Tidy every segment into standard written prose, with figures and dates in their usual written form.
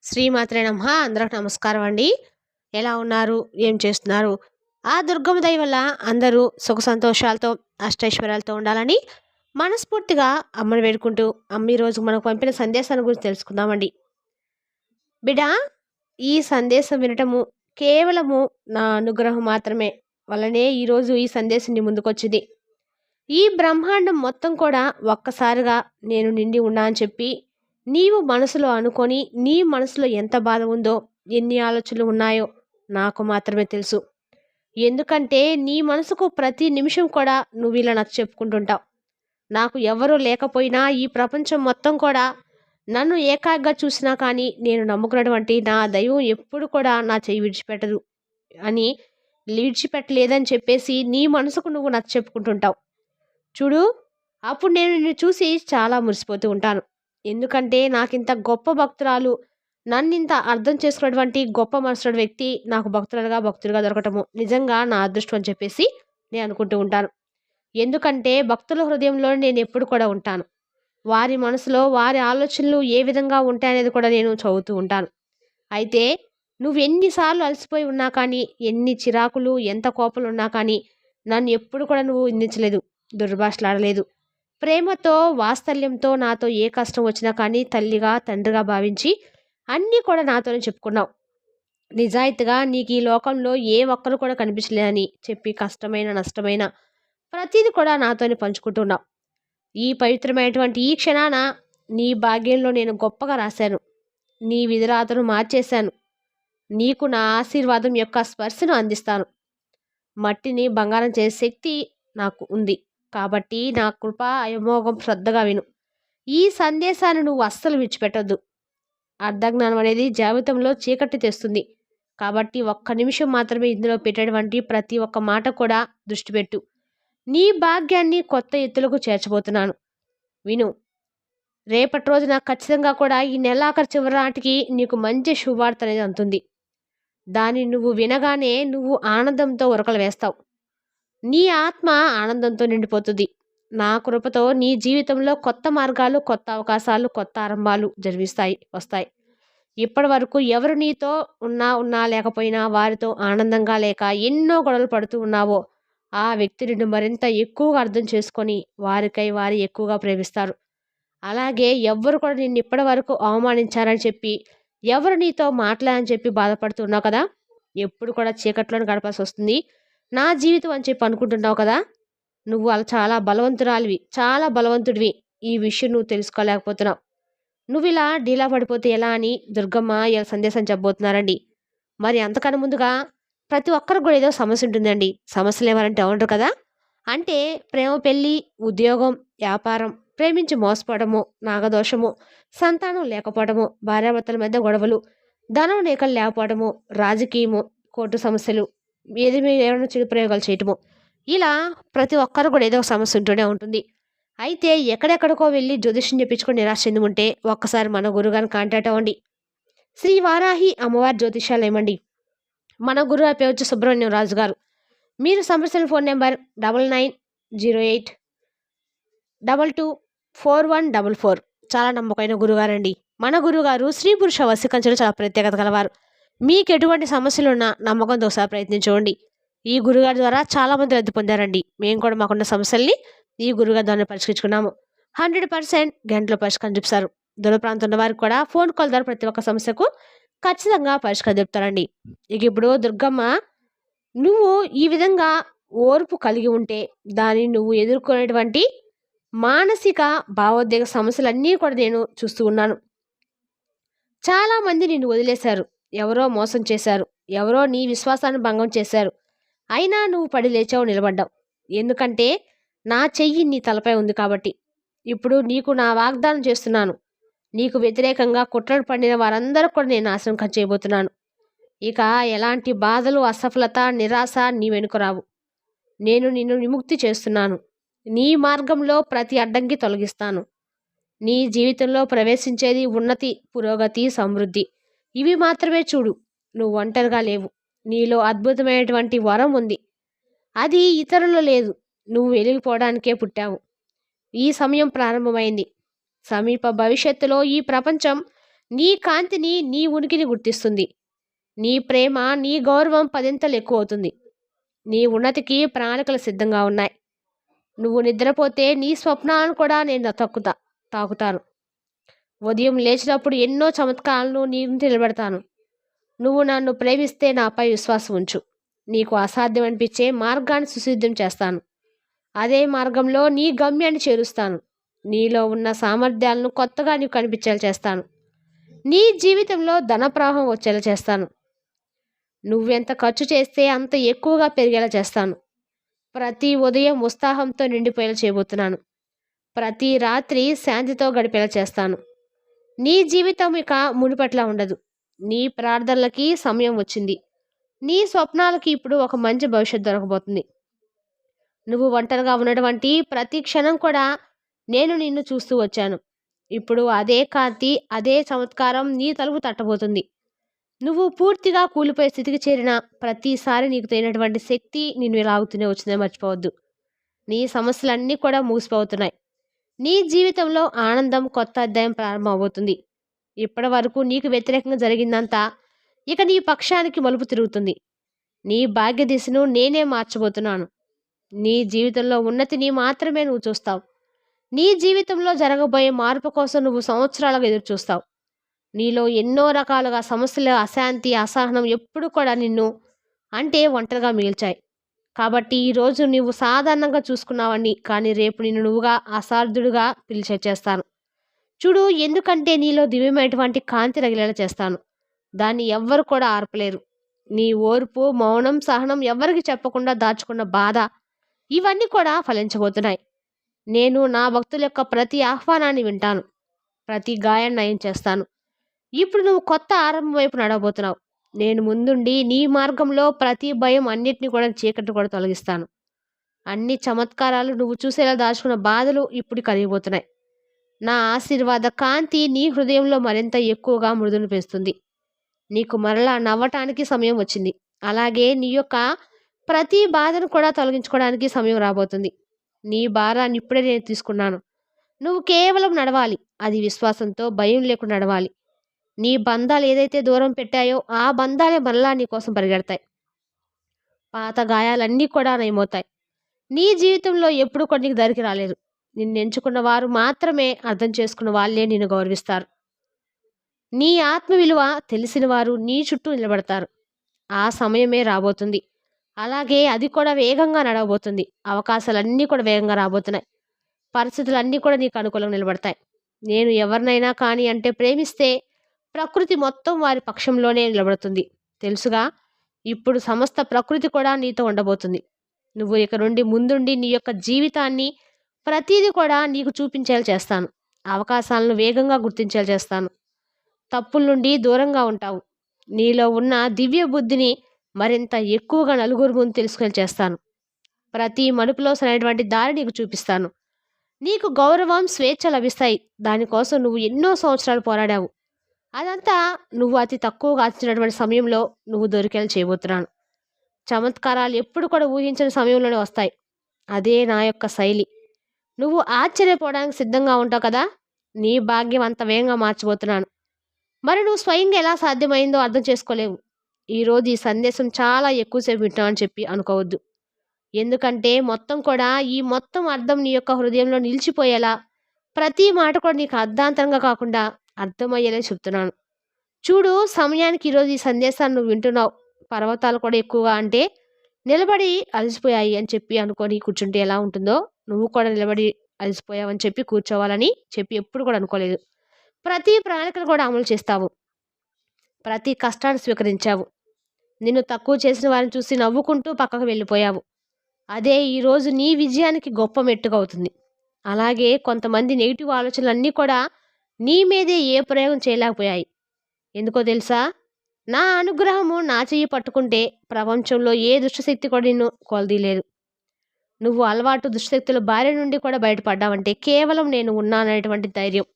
శ్రీమాత్రే నమః. అందరికి నమస్కారం అండి. ఎలా ఉన్నారు? ఏం చేస్తున్నారు? ఆ దుర్గమ్మ దయ వల్ల అందరూ సుఖ సంతోషాలతో, అష్టైశ్వర్యాలతో ఉండాలని మనస్ఫూర్తిగా అమ్మని వేడుకుంటూ, అమ్మ ఈరోజు మనకు పంపిన సందేశాన్ని గురించి తెలుసుకుందామండి. బిడ్డ, ఈ సందేశం వినటము కేవలము నా అనుగ్రహం మాత్రమే వల్లనే ఈరోజు ఈ సందేశం నీ ముందుకొచ్చింది. ఈ బ్రహ్మాండం మొత్తం కూడా ఒక్కసారిగా నేను నిండి ఉన్నా అని చెప్పి నీవు మనసులో అనుకొని నీ మనసులో ఎంత బాధ ఉందో, ఎన్ని ఆలోచనలు ఉన్నాయో నాకు మాత్రమే తెలుసు. ఎందుకంటే నీ మనసుకు ప్రతి నిమిషం కూడా నువ్వు ఇలా నచ్చ చెప్పుకుంటుంటావు. నాకు ఎవరూ లేకపోయినా ఈ ప్రపంచం మొత్తం కూడా నన్ను ఏకాగ్గా చూసినా కానీ నేను నమ్ముకున్నటువంటి నా దైవం ఎప్పుడు కూడా నా చెయ్యి విడిచిపెట్టదు అని, విడిచిపెట్టలేదని చెప్పేసి నీ మనసుకు నువ్వు నచ్చ చెప్పుకుంటుంటావు. చూడు, అప్పుడు నేను నిన్ను చూసి చాలా మురిసిపోతూ ఉంటాను. ఎందుకంటే నాకింత గొప్ప భక్తురాలు, నన్నింత అర్థం చేసుకున్నటువంటి గొప్ప మనసున్న వ్యక్తి నాకు భక్తులుగా దొరకటము నిజంగా నా అదృష్టం అని చెప్పేసి నేను అనుకుంటూ ఉంటాను. ఎందుకంటే భక్తుల హృదయంలో నేను ఎప్పుడు కూడా ఉంటాను. వారి మనసులో వారి ఆలోచనలు ఏ విధంగా ఉంటాయనేది కూడా నేను చదువుతూ ఉంటాను. అయితే నువ్వు ఎన్నిసార్లు అలసిపోయి ఉన్నా కానీ, ఎన్ని చిరాకులు ఎంత కోపలు ఉన్నా కానీ నన్ను ఎప్పుడు కూడా నువ్వు నిందించలేదు, దుర్భాషలాడలేదు. ప్రేమతో, వాత్సల్యంతో నాతో ఏ కష్టం వచ్చినా కానీ తల్లిగా, తండ్రిగా భావించి అన్నీ కూడా నాతోనే చెప్పుకున్నావు. నిజాయితీగా నీకు ఈ లోకంలో ఏ ఒక్కరు కూడా కనిపించలేదని చెప్పి కష్టమైన, నష్టమైన ప్రతిదీ కూడా నాతోనే పంచుకుంటున్నావు. ఈ పవిత్రమైనటువంటి ఈ క్షణాన నీ భాగ్యంలో నేను గొప్పగా రాశాను. నీ విధిరాతను మార్చేశాను. నీకు నా ఆశీర్వాదం యొక్క స్పర్శను అందిస్తాను. మట్టిని బంగారం చేసే శక్తి నాకు ఉంది. కాబట్టి నా కృప అయమోఘం శ్రద్ధగా విను. ఈ సందేశాన్ని నువ్వు అస్సలు విడిచిపెట్టొద్దు. అర్ధజ్ఞానం అనేది జీవితంలో చీకటి తెస్తుంది. కాబట్టి ఒక్క నిమిషం మాత్రమే ఇందులో పెట్టేటువంటి ప్రతి ఒక్క మాట కూడా దృష్టి పెట్టు. నీ భాగ్యాన్ని కొత్త ఎత్తులకు చేర్చబోతున్నాను. విను. రేపటి రోజున ఖచ్చితంగా కూడా ఈ నెలాఖరు చివరి నాటికి నీకు మంచి శుభవార్త అనేది అందుతుంది. దాన్ని నువ్వు వినగానే నువ్వు ఆనందంతో ఉరకలు వేస్తావు. నీ ఆత్మ ఆనందంతో నిండిపోతుంది. నా కృపతో నీ జీవితంలో కొత్త మార్గాలు, కొత్త అవకాశాలు, కొత్త ఆరంభాలు వస్తాయి. ఇప్పటి వరకు ఎవరు నీతో ఉన్నా లేకపోయినా, వారితో ఆనందంగా లేక ఎన్నో గొడవలు పడుతూ ఉన్నావో ఆ వ్యక్తి నిన్ను మరింత ఎక్కువగా అర్థం చేసుకొని వారి ఎక్కువగా ప్రేమిస్తారు. అలాగే ఎవ్వరు కూడా నిన్ను ఇప్పటి వరకు అవమానించారని చెప్పి, ఎవరు నీతో మాట్లాడని చెప్పి బాధపడుతున్నావు కదా, ఎప్పుడు కూడా చీకట్లోనే గడపాల్సి వస్తుంది నా జీవితం అని చెప్పి అనుకుంటున్నావు కదా. నువ్వు అలా చాలా బలవంతురాలివి, చాలా బలవంతుడివి. ఈ విషయం నువ్వు తెలుసుకోలేకపోతున్నావు. నువ్వు ఇలా డీలా పడిపోతే ఎలా అని దుర్గమ్మ ఇలా సందేశం చెప్పబోతున్నారండి. మరి అంతకన్నా ముందుగా ప్రతి ఒక్కరికి కూడా ఏదో సమస్య ఉంటుందండి. సమస్యలు ఏమంటే ఉంటారు కదా, అంటే ప్రేమ, పెళ్ళి, ఉద్యోగం, వ్యాపారం, ప్రేమించి మోసపోవడము, నాగదోషము, సంతానం లేకపోవడము, భార్యాభర్తల మధ్య గొడవలు, ధనం లేఖలు లేకపోవడము, రాజకీయము, కోర్టు సమస్యలు, ఏది మీరు ఏమైనా చెడు ప్రయోగాలు చేయటము, ఇలా ప్రతి ఒక్కరు కూడా ఏదో ఒక సమస్య ఉంటూనే ఉంటుంది. అయితే ఎక్కడెక్కడికో వెళ్ళి జ్యోతిష్యం చెప్పించుకొని నిరాశ చెందుకుంటే ఒక్కసారి మన గురుగారిని కాంటాక్ట్ అవ్వండి. శ్రీ వారాహి అమ్మవారి జ్యోతిష్యాలు ఏమండి. మన గురువు పేరు వచ్చి సుబ్రహ్మణ్యం రాజు గారు. మీరు సంప్రదించిన ఫోన్ నెంబర్ 9908224144. చాలా నమ్మకమైన గురుగారండి. మన గురుగారు స్త్రీ పురుష వశీకరణలో చాలా ప్రత్యేకత కలవారు. మీకు ఎటువంటి సమస్యలున్నా నమ్మకంతో ఒకసారి ప్రయత్నించండి. ఈ గురుగారి ద్వారా చాలామంది రద్దు పొందారండి. మేము కూడా మాకున్న సమస్యల్ని ఈ గురుగారి ద్వారా పరిష్కరించుకున్నాము. 100% గంటలో పరిష్కారం చూపిస్తారు. దూర ప్రాంతం ఉన్న వారికి కూడా ఫోన్ కాల్ ద్వారా ప్రతి ఒక్క సమస్యకు ఖచ్చితంగా పరిష్కారం చెప్తారండి. ఇక ఇప్పుడు దుర్గమ్మ, నువ్వు ఈ విధంగా ఓర్పు కలిగి ఉంటే దాన్ని నువ్వు ఎదుర్కొనేటువంటి మానసిక భావోద్వేగ సమస్యలన్నీ కూడా నేను చూస్తూ ఉన్నాను. చాలామంది నిన్ను వదిలేశారు, ఎవరో మోసం చేశారు, ఎవరో నీ విశ్వాసాన్ని భంగం చేశారు. అయినా నువ్వు పడి లేచావు, నిలబడ్డావు. ఎందుకంటే నా చెయ్యి నీ తలపై ఉంది కాబట్టి. ఇప్పుడు నీకు నా వాగ్దానం చేస్తున్నాను. నీకు వ్యతిరేకంగా కుట్రలు పండిన వారందరూ కూడా నేను నాశనం చేయబోతున్నాను. ఇక ఎలాంటి బాధలు, అసఫలత, నిరాశ నీ వెనుక రావు. నేను నిన్ను విముక్తి చేస్తున్నాను. నీ మార్గంలో ప్రతి అడ్డంకి తొలగిస్తాను. నీ జీవితంలో ప్రవేశించేది ఉన్నతి, పురోగతి, సమృద్ధి. ఇవి మాత్రమే చూడు. నువ్వు ఒంటరిగా లేవు. నీలో అద్భుతమైనటువంటి వరం ఉంది. అది ఇతరులు లేదు. నువ్వు వెలిగిపోవడానికే పుట్టావు. ఈ సమయం ప్రారంభమైంది. సమీప భవిష్యత్తులో ఈ ప్రపంచం నీ కాంతిని, నీ ఉనికిని గుర్తిస్తుంది. నీ ప్రేమ, నీ గౌరవం పదింతలు ఎక్కువవుతుంది. నీ ఉన్నతికి ప్రణాళికలు సిద్ధంగా ఉన్నాయి. నువ్వు నిద్రపోతే నీ స్వప్నాలను కూడా నేను తాకుతాను. ఉదయం లేచినప్పుడు ఎన్నో చమత్కారాలను నీ ముందు నిలబెడతాను. నువ్వు నన్ను ప్రేమిస్తే నాపై విశ్వాసం ఉంచు. నీకు అసాధ్యం అనిపించే మార్గాన్ని సుసిద్ధం చేస్తాను. అదే మార్గంలో నీ గమ్యాన్ని చేరుస్తాను. నీలో ఉన్న సామర్థ్యాలను కొత్తగా నీకు కనిపించేలా చేస్తాను. నీ జీవితంలో ధన ప్రవాహం వచ్చేలా చేస్తాను. నువ్వెంత ఖర్చు చేస్తే అంత ఎక్కువగా పెరిగేలా చేస్తాను. ప్రతి ఉదయం ఉత్సాహంతో నిండిపోయేలా చేయబోతున్నాను. ప్రతి రాత్రి శాంతితో గడిపేలా చేస్తాను. నీ జీవితం ఇక మునుపట్లా ఉండదు. నీ ప్రార్థనలకి సమయం వచ్చింది. నీ స్వప్నాలకి ఇప్పుడు ఒక మంచి భవిష్యత్తు దొరకబోతుంది. నువ్వు ఒంటరిగా ఉన్నటువంటి ప్రతి క్షణం కూడా నేను నిన్ను చూస్తూ వచ్చాను. ఇప్పుడు అదే కాంతి, అదే చమత్కారం నీ తలుపు తట్టబోతుంది. నువ్వు పూర్తిగా కూలిపోయే స్థితికి చేరిన ప్రతిసారి నీకు తగినటువంటి శక్తి నిన్ను లాగుతూనే వచ్చిందని మర్చిపోవద్దు. నీ సమస్యలన్నీ కూడా ముగిసిపోతున్నాయి. నీ జీవితంలో ఆనందం కొత్త అధ్యాయం ప్రారంభం అవబోతుంది. ఇప్పటి వరకు నీకు వ్యతిరేకంగా జరిగిందంతా ఇక నీ పక్షానికి మలుపు తిరుగుతుంది. నీ భాగ్య దిశను నేనే మార్చబోతున్నాను. నీ జీవితంలో ఉన్నతిని మాత్రమే నువ్వు చూస్తావు. నీ జీవితంలో జరగబోయే మార్పు కోసం నువ్వు సంవత్సరాలుగా ఎదురు చూస్తావు. నీలో ఎన్నో రకాలుగా సమస్యలు, అశాంతి, అసహనం ఎప్పుడు కూడా నిన్ను ఒంటరిగా మిగిల్చాయి. కాబట్టి ఈరోజు నువ్వు సాధారణంగా చూసుకున్నావని, కానీ రేపు నిన్ను నువ్వుగా అసాధ్యుడిగా చేస్తాను. చూడు, ఎందుకంటే నీలో దివ్యమైనటువంటి కాంతి రగిలేలా చేస్తాను. దాన్ని ఎవ్వరు కూడా ఆర్పలేరు. నీ ఓర్పు, మౌనం, సహనం, ఎవరికి చెప్పకుండా దాచుకున్న బాధ ఇవన్నీ కూడా ఫలించబోతున్నాయి. నేను నా భక్తుల యొక్క ప్రతి ఆహ్వానాన్ని వింటాను. ప్రతి గాయాన్ని నయం చేస్తాను. ఇప్పుడు నువ్వు కొత్త ఆరంభం వైపు నడవబోతున్నావు. నేను ముందుండి నీ మార్గంలో ప్రతి భయం అన్నిటిని కూడా చీకటి కూడా తొలగిస్తాను. అన్ని చమత్కారాలు, నువ్వు చూసేలా దాచుకున్న బాధలు ఇప్పుడు కరిగిపోతున్నాయి. నా ఆశీర్వాద కాంతి నీ హృదయంలో మరింత ఎక్కువగా మృదును పెంచుతుంది. నీకు మరలా నవ్వటానికి సమయం వచ్చింది. అలాగే నీ యొక్క ప్రతి బాధను కూడా తొలగించుకోవడానికి సమయం రాబోతుంది. నీ భారాన్ని ఇప్పుడే నేను తీసుకున్నాను. నువ్వు కేవలం నడవాలి. అది విశ్వాసంతో, భయం లేకుండా నడవాలి. నీ బంధాలు ఏదైతే దూరం పెట్టాయో ఆ బంధాలే మరలా నీ కోసం పరిగెడతాయి. పాత గాయాలన్నీ కూడా నయమవుతాయి. నీ జీవితంలో ఎప్పుడు కూడా నీకు దరికి రాలేదు. నిన్ను ఎంచుకున్న వారు మాత్రమే అర్థం చేసుకున్న వాళ్ళే నిన్ను గౌరవిస్తారు. నీ ఆత్మ విలువ తెలిసిన వారు నీ చుట్టూ నిలబడతారు. ఆ సమయమే రాబోతుంది. అలాగే అది కూడా వేగంగా నడవబోతుంది. అవకాశాలన్నీ కూడా వేగంగా రాబోతున్నాయి. పరిస్థితులన్నీ కూడా నీకు అనుకూలంగా నిలబడతాయి. నేను ఎవరినైనా కానీ ప్రేమిస్తే ప్రకృతి మొత్తం వారి పక్షంలోనే నిలబడుతుంది. తెలుసుగా, ఇప్పుడు సమస్త ప్రకృతి కూడా నీతో ఉండబోతుంది. నువ్వు ఇక నుండి ముందుండి నీ యొక్క జీవితాన్ని ప్రతీది కూడా నీకు చూపించేలా చేస్తాను. అవకాశాలను వేగంగా గుర్తించేలా చేస్తాను. తప్పుల నుండి దూరంగా ఉంటావు. నీలో ఉన్న దివ్య బుద్ధిని మరింత ఎక్కువగా నలుగురు ముందు తెలుసుకొని చేస్తాను. ప్రతి మలుపులో సరైనటువంటి దారి నీకు చూపిస్తాను. నీకు గౌరవం, స్వేచ్ఛ లభిస్తాయి. దానికోసం నువ్వు ఎన్నో సంవత్సరాలు పోరాడావు. అదంతా నువ్వు అతి తక్కువగా ఆశించినటువంటి సమయంలో నువ్వు దొరికేలా చేయబోతున్నాను. చమత్కారాలు ఎప్పుడు కూడా ఊహించిన సమయంలోనే వస్తాయి. అదే నా యొక్క శైలి. నువ్వు ఆశ్చర్యపోవడానికి సిద్ధంగా ఉంటావు కదా. నీ భాగ్యం అంత వేగంగా మార్చబోతున్నాను. మరి నువ్వు స్వయంగా ఎలా సాధ్యమైందో అర్థం చేసుకోలేవు. ఈరోజు ఈ సందేశం చాలా ఎక్కువసేపు వింటామని చెప్పి అనుకోవద్దు. ఎందుకంటే ఈ మొత్తం అర్థం నీ యొక్క హృదయంలో నిలిచిపోయేలా, ప్రతి మాట కూడా నీకు అర్ధాంతరంగా కాకుండా అర్థమయ్యేలా చెప్తున్నాను. చూడు, సమయానికి ఈరోజు ఈ సందేశాన్ని నువ్వు వింటున్నావు. పర్వతాలు కూడా ఎక్కువగా నిలబడి అలసిపోయాయి అని చెప్పి అనుకొని కూర్చుంటే ఎలా ఉంటుందో, నువ్వు కూడా నిలబడి అలసిపోయావని చెప్పి కూర్చోవాలని చెప్పి ఎప్పుడు కూడా అనుకోలేదు. ప్రతి ప్రణాళికను కూడా అమలు చేస్తావు. ప్రతి కష్టాన్ని స్వీకరించావు. నిన్ను తక్కువ చేసిన వారిని చూసి నవ్వుకుంటూ పక్కకు వెళ్ళిపోయావు. అదే ఈరోజు నీ విజయానికి గొప్ప మెట్టుగా అవుతుంది. అలాగే కొంతమంది నెగిటివ్ ఆలోచనలన్నీ కూడా నీ మీదే ఏ ప్రయోగం చేయలేకపోయాయి. ఎందుకో తెలుసా? నా అనుగ్రహము నా చెయ్యి పట్టుకుంటే ప్రపంచంలో ఏ దుష్టశక్తి కూడా నిన్ను కొలదీయలేదు. నువ్వు అలవాటు దుష్టశక్తుల బారి నుండి కూడా బయటపడ్డావంటే కేవలం నేను ఉన్నాననేటువంటి ధైర్యం.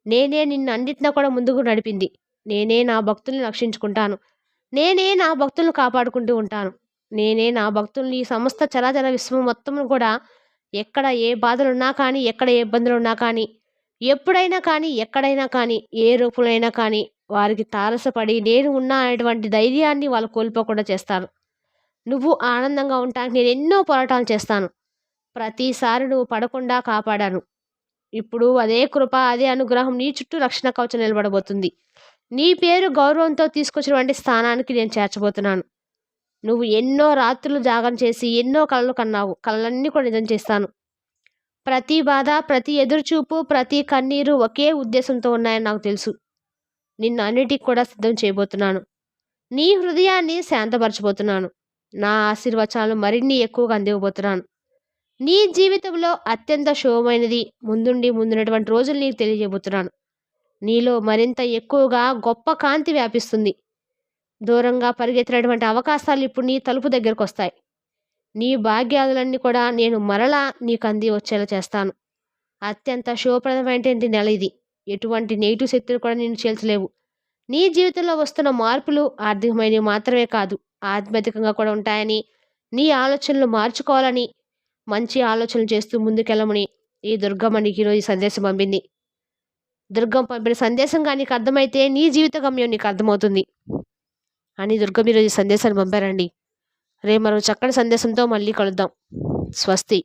నేనే నిన్ను అన్నిటినా కూడా ముందుకు నడిపింది. నేనే నా భక్తుల్ని రక్షించుకుంటాను. నేనే నా భక్తులను కాపాడుకుంటూ ఉంటాను. నేనే నా భక్తుల్ని ఈ సమస్త చరాచర విశ్వం మొత్తం కూడా ఎక్కడ ఏ బాధలున్నా కానీ, ఎక్కడ ఏ ఇబ్బందులు ఉన్నా కానీ, ఎప్పుడైనా కానీ, ఎక్కడైనా కానీ, ఏ రూపంలో అయినా కానీ, వారికి తారసపడి నేను ఉన్నా అనేటువంటి ధైర్యాన్ని వాళ్ళు కోల్పోకుండా చేస్తాను. నువ్వు ఆనందంగా ఉండటానికి నేనెన్నో పోరాటాలు చేస్తాను. ప్రతిసారి నువ్వు పడకుండా కాపాడాను. ఇప్పుడు అదే కృప, అదే అనుగ్రహం నీ చుట్టూ రక్షణ కవచం నిలబడబోతుంది. నీ పేరు గౌరవంతో తీసుకొచ్చినటువంటి స్థానానికి నేను చేర్చబోతున్నాను. నువ్వు ఎన్నో రాత్రులు జాగం చేసి, ఎన్నో కలలు కన్నావు. కలలన్నీ కూడా నిజం చేస్తాను. ప్రతి బాధ, ప్రతి ఎదురుచూపు, ప్రతి కన్నీరు ఒకే ఉద్దేశంతో ఉన్నాయని నాకు తెలుసు. నిన్ను అన్నిటికి కూడా సిద్ధం చేయబోతున్నాను. నీ హృదయాన్ని శాంతపరచబోతున్నాను. నా ఆశీర్వచనాలు మరిన్ని ఎక్కువగా అందివ్వబోతున్నాను. నీ జీవితంలో అత్యంత శుభమైనది ముందున్నటువంటి రోజులు నీకు తెలియజేయబోతున్నాను. నీలో మరింత ఎక్కువగా గొప్ప కాంతి వ్యాపిస్తుంది. దూరంగా పరిగెత్తినటువంటి అవకాశాలు ఇప్పుడు నీ తలుపు దగ్గరకు వస్తాయి. నీ భాగ్యాలన్నీ కూడా నేను మరలా నీకు అంది వచ్చేలా చేస్తాను. అత్యంత శుభప్రదమైనటువంటి నెల ఇది. ఎటువంటి నెగిటివ్ శక్తులు కూడా నిన్ను చేల్చలేవు. నీ జీవితంలో వస్తున్న మార్పులు ఆర్థికమైనవి మాత్రమే కాదు, ఆధ్యాత్మికంగా కూడా ఉంటాయని, నీ ఆలోచనలు మార్చుకోవాలని, మంచి ఆలోచనలు చేస్తూ ముందుకెళ్ళమని ఈ దుర్గమ్మ నీకు ఈరోజు ఈ సందేశం పంపింది. దుర్గమ్మ పంపిన సందేశం కానీ నీకు అర్థమైతే నీ జీవిత గమ్యం నీకు అర్థమవుతుంది అని దుర్గమ్మ ఈరోజు ఈ సందేశాన్ని పంపారండి. రేపు మరో చక్కటి సందేశంతో మళ్ళీ కలుద్దాం. స్వస్తి.